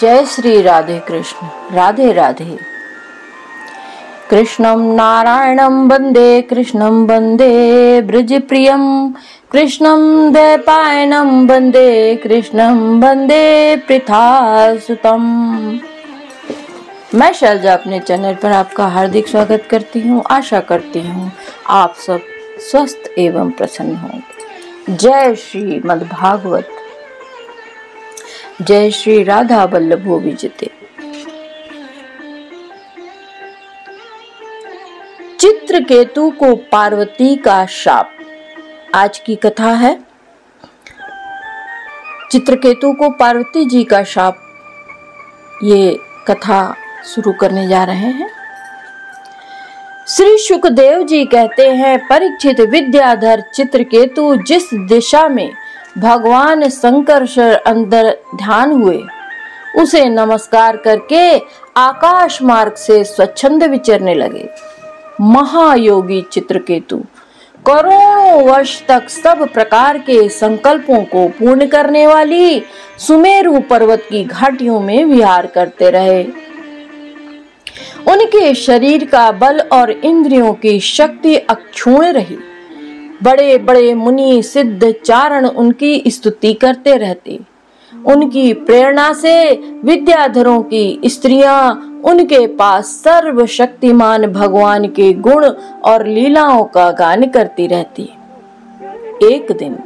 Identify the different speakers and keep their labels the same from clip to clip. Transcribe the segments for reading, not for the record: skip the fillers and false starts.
Speaker 1: जय श्री राधे कृष्ण। राधे राधे। कृष्णं नारायणं वन्दे, कृष्णं वन्दे ब्रजप्रियं, कृष्णं द्वैपायनं वन्दे, कृष्णं वन्दे पृथासुतं। मैं शैलजा अपने चैनल पर आपका हार्दिक स्वागत करती हूँ। आशा करती हूँ आप सब स्वस्थ एवं प्रसन्न होंगे। जय श्रीमद् भागवत। जय श्री राधा वल्लभो विजते। चित्रकेतु को पार्वती का शाप। आज की कथा है चित्रकेतु को पार्वती जी का शाप। ये कथा शुरू करने जा रहे हैं। श्री शुकदेव जी कहते हैं, परीक्षित विद्याधर चित्रकेतु जिस दिशा में भगवान शंकर अंदर ध्यान हुए, उसे नमस्कार करके आकाश मार्ग से स्वच्छंद विचरने लगे। महायोगी चित्रकेतु करोड़ों वर्ष तक सब प्रकार के संकल्पों को पूर्ण करने वाली सुमेरु पर्वत की घाटियों में विहार करते रहे। उनके शरीर का बल और इंद्रियों की शक्ति अक्षुण्ण रही। बड़े बड़े मुनि सिद्ध चारण उनकी स्तुति करते रहते। उनकी प्रेरणा से विद्याधरों की स्त्रियां उनके पास सर्वशक्तिमान भगवान के गुण और लीलाओं का गान करती रहती। एक दिन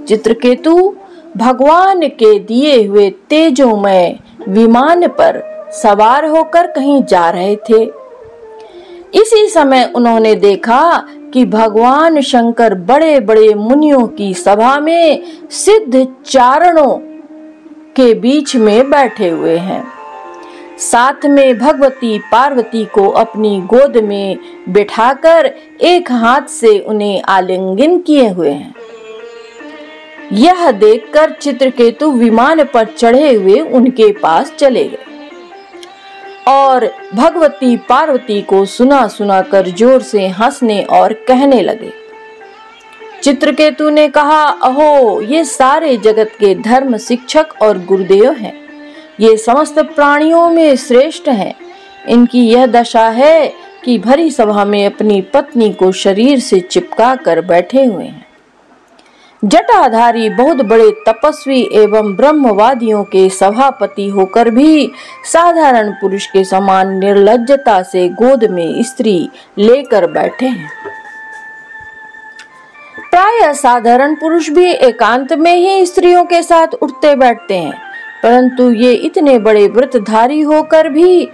Speaker 1: चित्रकेतु भगवान के दिए हुए तेजोमय विमान पर सवार होकर कहीं जा रहे थे। इसी समय उन्होंने देखा कि भगवान शंकर बड़े बड़े मुनियों की सभा में सिद्ध चारणों के बीच में बैठे हुए हैं। साथ में भगवती पार्वती को अपनी गोद में बिठाकर एक हाथ से उन्हें आलिंगन किए हुए हैं। यह देखकर चित्रकेतु विमान पर चढ़े हुए उनके पास चले गए और भगवती पार्वती को सुना सुना कर जोर से हंसने और कहने लगे। चित्रकेतु ने कहा, अहो, ये सारे जगत के धर्म शिक्षक और गुरुदेव हैं। ये समस्त प्राणियों में श्रेष्ठ हैं। इनकी यह दशा है कि भरी सभा में अपनी पत्नी को शरीर से चिपका कर बैठे हुए हैं। जटाधारी बहुत बड़े तपस्वी एवं ब्रह्मवादियों के सभापति होकर भी साधारण पुरुष के समान निर्लज्जता से गोद में स्त्री लेकर बैठे हैं। प्रायः साधारण पुरुष भी एकांत में ही स्त्रियों के साथ उठते बैठते हैं, परंतु ये इतने बड़े व्रतधारी होकर भी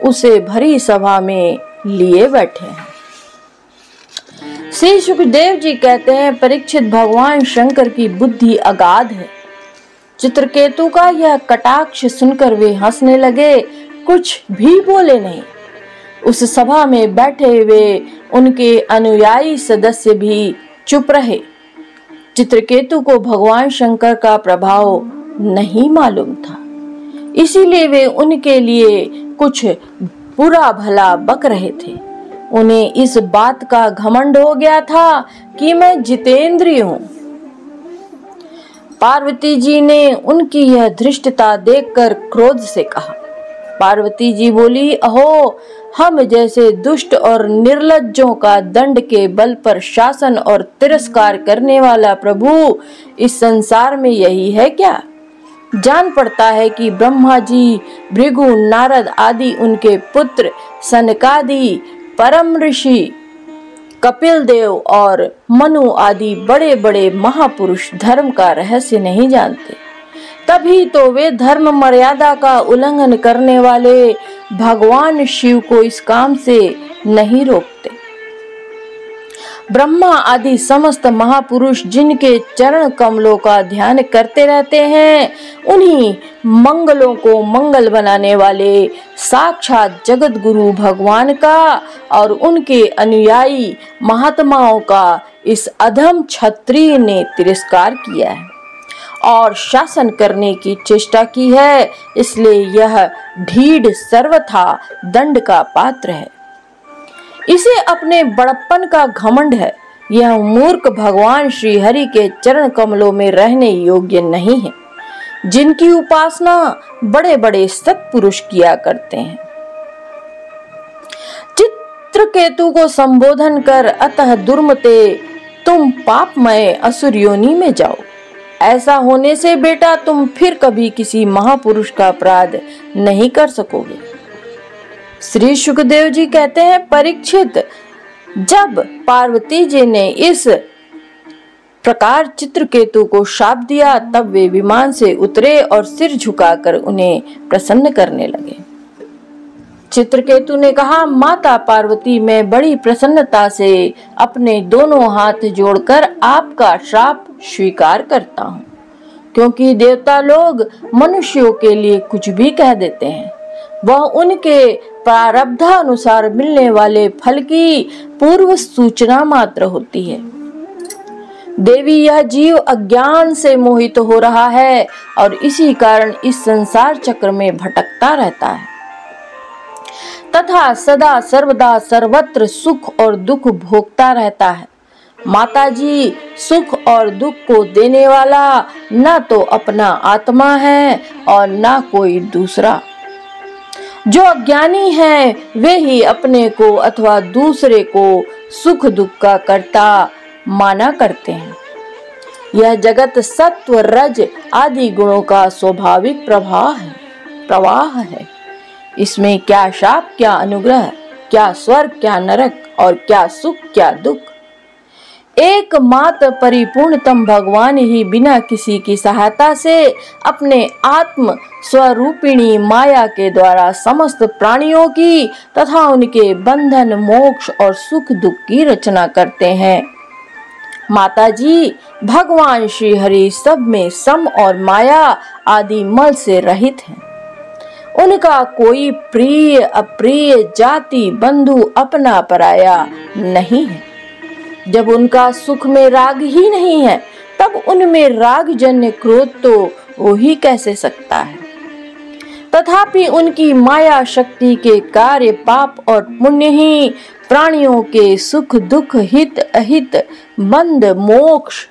Speaker 1: उसे भरी सभा में लिए बैठे हैं। श्री सुखदेव जी कहते हैं, परीक्षित भगवान शंकर की बुद्धि अगाध है। चित्रकेतु का यह कटाक्ष सुनकर वे हंसने लगे, कुछ भी बोले नहीं। उस सभा में बैठे हुए उनके अनुयायी सदस्य भी चुप रहे। चित्रकेतु को भगवान शंकर का प्रभाव नहीं मालूम था, इसीलिए वे उनके लिए कुछ बुरा भला बक रहे थे। उन्हें इस बात का घमंड हो गया था कि मैं जितेंद्रिय हूँ। पार्वती जी ने उनकी यह धृष्टता देखकर क्रोध से कहा। पार्वती जी बोली, अहो, हम जैसे दुष्ट और निर्लज्जों का दंड के बल पर शासन और तिरस्कार करने वाला प्रभु इस संसार में यही है क्या? जान पड़ता है कि ब्रह्मा जी, भृगु, नारद आदि उनके पुत्र, सनकादि परम ऋषि, कपिल देव और मनु आदि बड़े बड़े महापुरुष धर्म का रहस्य नहीं जानते। तभी तो वे धर्म मर्यादा का उल्लंघन करने वाले भगवान शिव को इस काम से नहीं रोकते। ब्रह्मा आदि समस्त महापुरुष जिनके चरण कमलों का ध्यान करते रहते हैं, उन्हीं मंगलों को मंगल बनाने वाले साक्षात जगत गुरु भगवान का और उनके अनुयायी महात्माओं का इस अधम क्षत्रिय ने तिरस्कार किया है और शासन करने की चेष्टा की है। इसलिए यह ढीठ सर्वथा दंड का पात्र है। इसे अपने बड़प्पन का घमंड है। यह मूर्ख भगवान श्री हरि के चरण कमलों में रहने योग्य नहीं है। जिनकी उपासना बड़े बड़े सत्पुरुष किया करते हैं। चित्रकेतु को संबोधन कर, अतः दुर्मते तुम पापमय असुर योनि में जाओ। ऐसा होने से बेटा तुम फिर कभी किसी महापुरुष का अपराध नहीं कर सकोगे। श्री सुखदेव जी कहते हैं, परीक्षित, जब पार्वती जी ने इस प्रकार चित्रकेतु को शाप दिया, तब वे विमान से उतरे और सिर झुकाकर उन्हें प्रसन्न करने लगे। चित्रकेतु ने कहा, माता पार्वती, मैं बड़ी प्रसन्नता से अपने दोनों हाथ जोड़कर आपका श्राप स्वीकार करता हूँ, क्योंकि देवता लोग मनुष्यों के लिए कुछ भी कह देते हैं। वह उनके प्रारब्धानुसार मिलने वाले फल की पूर्व सूचना मात्र होती है। देवी, यह जीव अज्ञान से मोहित हो रहा है और इसी कारण इस संसार चक्र में भटकता रहता है तथा सदा सर्वदा सर्वत्र सुख और दुख भोगता रहता है। माताजी, सुख और दुख को देने वाला न तो अपना आत्मा है और न कोई दूसरा। जो अज्ञानी हैं वे ही अपने को अथवा दूसरे को सुख दुख का कर्ता माना करते हैं। यह जगत सत्व रज आदि गुणों का स्वाभाविक प्रवाह है। इसमें क्या शाप, क्या अनुग्रह, क्या स्वर्ग, क्या नरक और क्या सुख, क्या दुख। एकमात्र परिपूर्णतम भगवान ही बिना किसी की सहायता से अपने आत्म स्वरूपिणी माया के द्वारा समस्त प्राणियों की तथा उनके बंधन, मोक्ष और सुख दुख की रचना करते हैं। माताजी, भगवान श्री हरि सब में सम और माया आदि मल से रहित हैं। उनका कोई प्रिय अप्रिय, जाति बंधु, अपना पराया नहीं है। जब उनका सुख में राग ही नहीं है, तब उनमें राग जन्य क्रोध तो हो ही कैसे सकता है। तथापि उनकी माया शक्ति के कार्य पाप और पुण्य ही प्राणियों के सुख दुख, हित अहित, बंध मोक्ष,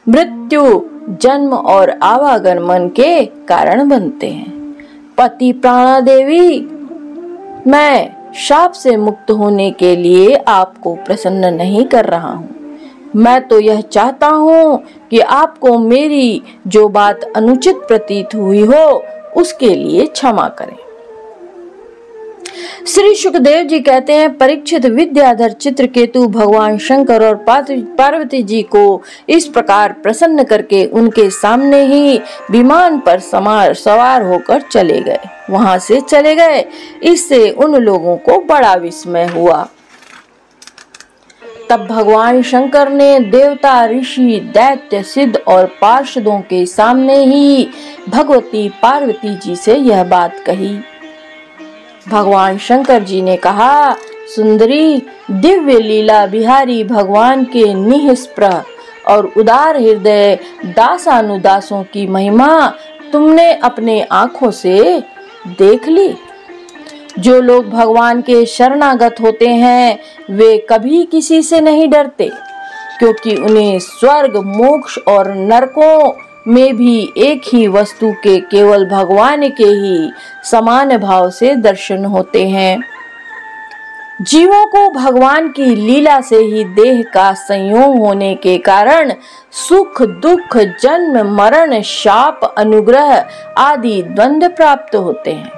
Speaker 1: मृत्यु, जन्म और आवागमन के कारण बनते हैं। पति प्राणा देवी, मैं शाप से मुक्त होने के लिए आपको प्रसन्न नहीं कर रहा हूँ। मैं तो यह चाहता हूँ कि आपको मेरी जो बात अनुचित प्रतीत हुई हो उसके लिए क्षमा करें। श्री सुखदेव जी कहते हैं, परीक्षित, विद्याधर चित्रकेतु भगवान शंकर और पार्वती जी को इस प्रकार प्रसन्न करके उनके सामने ही विमान पर सवार होकर चले गए, वहां से चले गए। इससे उन लोगों को बड़ा विस्मय हुआ। तब भगवान शंकर ने देवता, ऋषि, दैत्य, सिद्ध और पार्षदों के सामने ही भगवती पार्वती जी से यह बात कही। भगवान शंकर जी ने कहा, सुंदरी, दिव्य लीला बिहारी भगवान के निःस्पृह और उदार हृदय दासानुदासों की महिमा तुमने अपने आंखों से देख ली। जो लोग भगवान के शरणागत होते हैं वे कभी किसी से नहीं डरते, क्योंकि उन्हें स्वर्ग, मोक्ष और नरकों में भी एक ही वस्तु के केवल भगवान के ही समान भाव से दर्शन होते हैं। जीवों को भगवान की लीला से ही देह का संयोग होने के कारण सुख दुख, जन्म मरण, शाप, अनुग्रह आदि द्वंद्व प्राप्त होते हैं।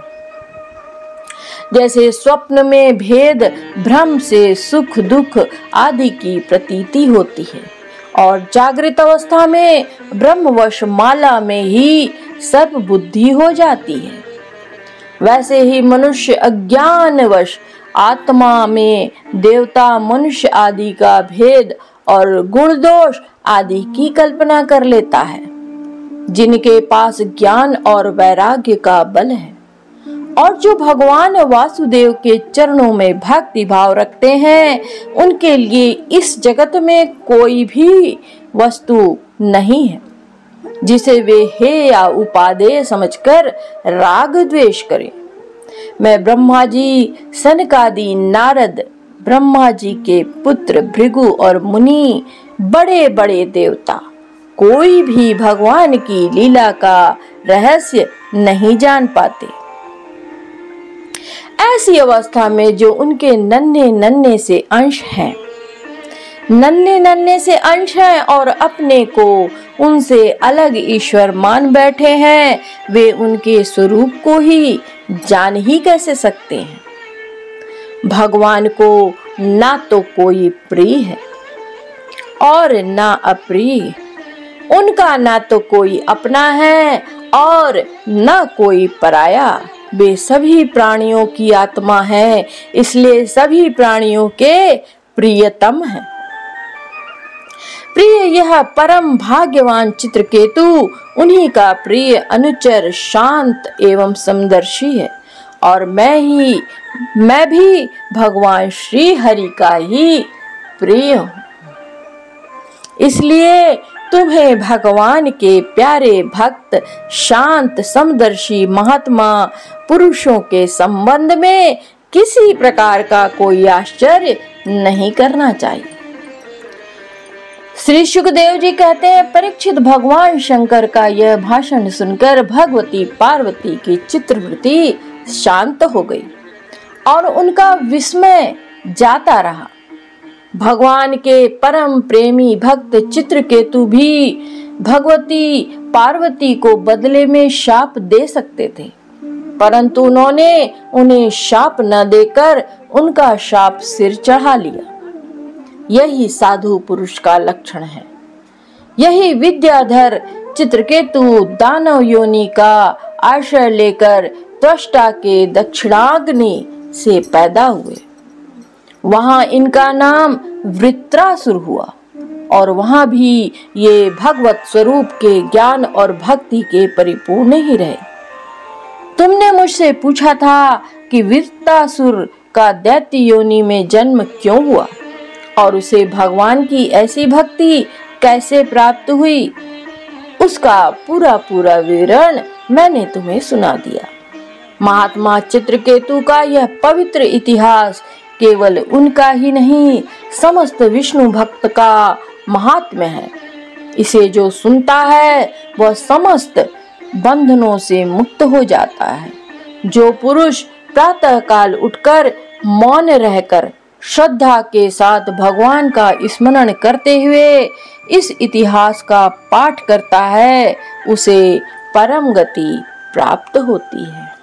Speaker 1: जैसे स्वप्न में भेद भ्रम से सुख दुख आदि की प्रतीति होती है और जागृत अवस्था में ब्रह्मवश माला में ही सर्व बुद्धि हो जाती है, वैसे ही मनुष्य अज्ञानवश आत्मा में देवता, मनुष्य आदि का भेद और गुण दोष आदि की कल्पना कर लेता है। जिनके पास ज्ञान और वैराग्य का बल है और जो भगवान वासुदेव के चरणों में भक्ति भाव रखते हैं, उनके लिए इस जगत में कोई भी वस्तु नहीं है जिसे वे हे या उपादेय समझकर राग द्वेष करें। मैं ब्रह्मा जी, सनकादि, नारद, ब्रह्मा जी के पुत्र भृगु और मुनि, बड़े बड़े देवता, कोई भी भगवान की लीला का रहस्य नहीं जान पाते। ऐसी अवस्था में जो उनके नन्हे नन्हे से अंश हैं, नन्हे नन्हे से अंश हैं और अपने को उनसे अलग ईश्वर मान बैठे हैं, वे उनके स्वरूप को ही जान ही कैसे सकते हैं। भगवान को ना तो कोई प्रिय है और ना अप्रिय, उनका ना तो कोई अपना है और ना कोई पराया। वे सभी प्राणियों की आत्मा है, इसलिए सभी प्राणियों के प्रियतम है। प्रिय यह परम भाग्यवान चित्रकेतु उन्हीं का प्रिय अनुचर, शांत एवं समदर्शी है और मैं भी भगवान श्री हरि का ही प्रिय हूँ। इसलिए तुम्हें भगवान के प्यारे भक्त, शांत समदर्शी महात्मा पुरुषों के संबंध में किसी प्रकार का कोई आश्चर्य नहीं करना चाहिए। श्री सुखदेव जी कहते हैं, परीक्षित, भगवान शंकर का यह भाषण सुनकर भगवती पार्वती की चित्तवृत्ति शांत हो गई और उनका विस्मय जाता रहा। भगवान के परम प्रेमी भक्त चित्रकेतु भी भगवती पार्वती को बदले में शाप दे सकते थे, परंतु उन्होंने उन्हें शाप न देकर उनका शाप सिर चढ़ा लिया। यही साधु पुरुष का लक्षण है। यही विद्याधर चित्रकेतु दानव योनि का आश्रय लेकर त्वष्टा के दक्षिणाग्नि से पैदा हुए। वहां इनका नाम वृत्रासुर हुआ और वहां भी ये भगवत स्वरूप के ज्ञान और भक्ति के परिपूर्ण ही रहे। तुमने मुझसे पूछा था कि वृत्रासुर का दैत्य योनि में जन्म क्यों हुआ और उसे भगवान की ऐसी भक्ति कैसे प्राप्त हुई। उसका पूरा विवरण मैंने तुम्हें सुना दिया। महात्मा चित्रकेतु का यह पवित्र इतिहास केवल उनका ही नहीं, समस्त विष्णु भक्त का महात्म्य है। इसे जो सुनता है वह समस्त बंधनों से मुक्त हो जाता है। जो पुरुष प्रातः काल उठकर मौन रहकर श्रद्धा के साथ भगवान का स्मरण करते हुए इस इतिहास का पाठ करता है, उसे परम गति प्राप्त होती है।